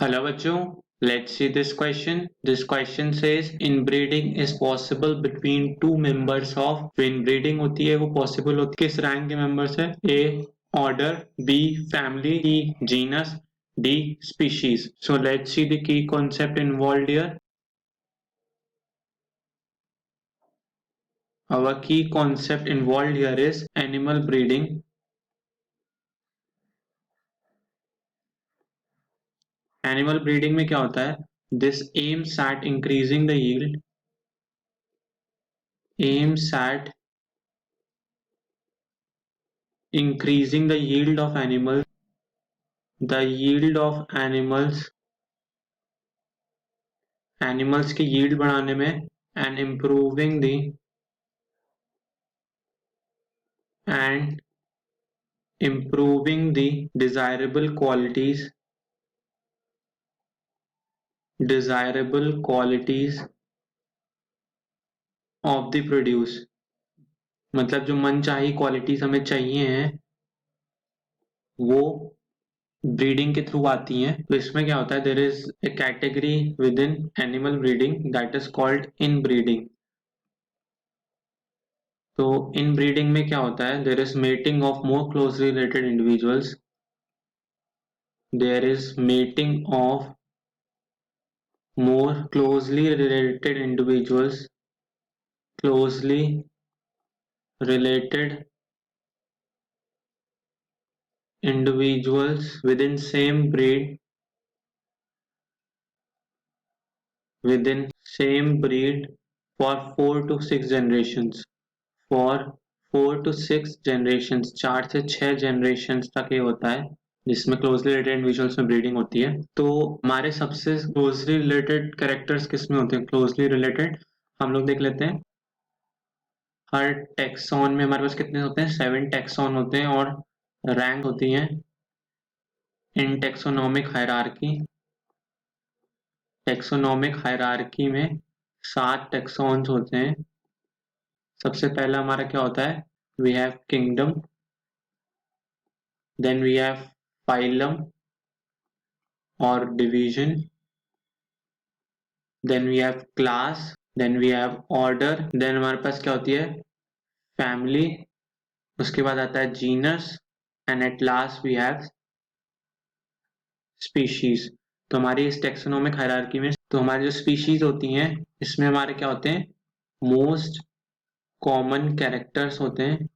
Hello बच्चों, let's see this question. This question says inbreeding is possible between two members of. जो inbreeding होती है वो possible होती है किस rank के members है? A order, B family, C genus, D species. So let's see the key concept involved here. Our key concept involved here is animal breeding. Animal breeding में क्या होता है? This aims at increasing the yield, aims at increasing the yield of animals, the yield of animals की yield बढ़ाने में, and improving the desirable qualities of the produce. मतलब जो मनचाही क्वालिटीज हमें चाहिए हैं वो ब्रीडिंग के थ्रू आती हैं. तो इसमें क्या होता है, there is a category within animal breeding that is called inbreeding. तो इन ब्रीडिंग में क्या होता है, there is mating of more closely related individuals, there is mating of more closely related individuals within same breed for 4 to 6 generations. for 4 to 6 generations, 4 से 6 generations तक ये होता है जिसमें क्लोजली रिलेटेड इंडिविजुअल्स में ब्रीडिंग होती है. तो हमारे सबसे क्लोजली रिलेटेड कैरेक्टर्स किस में होते हैं? क्लोजली रिलेटेड हम लोग देख लेते हैं. हर टेक्सॉन में हमारे पास कितने होते हैं? 7 टेक्सॉन होते हैं और रैंक होती हैं इन टेक्सोनोमिक हायरार्की में 7 टेक्सॉन्स होते हैं. सबसे पहला हमारा क्या होता है? We have kingdom, then we have phylum और division, then we have class, then we have order, then हमारे पास क्या होती है? फैमिली, उसके बाद आता है genus and at last we have species. तो हमारी इस टेक्सोनोमिक हायरार्की में तो हमारी जो स्पीशीज होती हैं इसमें हमारे क्या होते हैं? मोस्ट कॉमन कैरेक्टर्स होते हैं,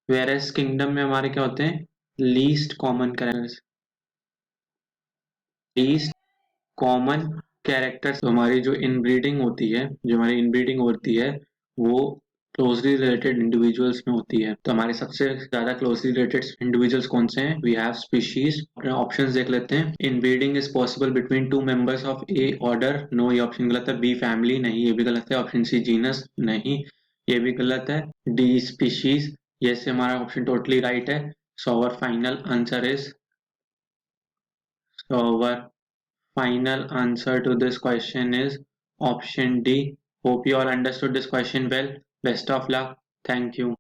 वेयरएज किंगडम में हमारे क्या होते हैं? Least common characters. तो हमारी जो इनब्रीडिंग होती है वो क्लोजली रिलेटेड इंडिविजुअल्स में होती है. तो हमारे सबसे ज्यादा क्लोजली रिलेटेड इंडिविजुअल्स कौन से हैं? We have species. ऑप्शंस देख लेते हैं. Inbreeding is possible between two members of a order, no ये ऑप्शन गलत है. बी फैमिली, नहीं ये भी गलत है. ऑप्शन सी जीनस, नहीं ये भी गलत है. डी स्पीशीज, यस हमारा ऑप्शन टोटली राइट है. So our final answer to this question is option D. Hope you all understood this question well. Best of luck. Thank you.